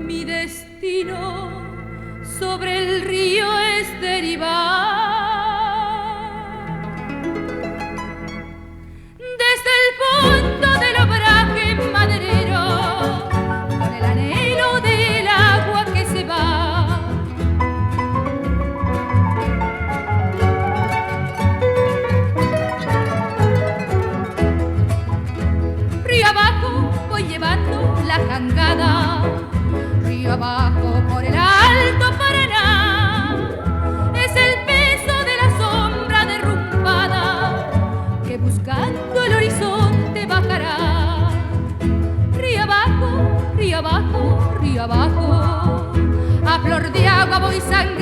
Mi destino sobre el río es derivar. Desde el fondo del obraje maderero, con el anhelo del agua que se va. Río abajo voy llevando la jangada, río abajo por el Alto Paraná. Es el peso de la sombra derrumbada que buscando el horizonte bajará. Río abajo, río abajo, río abajo, a flor de agua voy sangrando.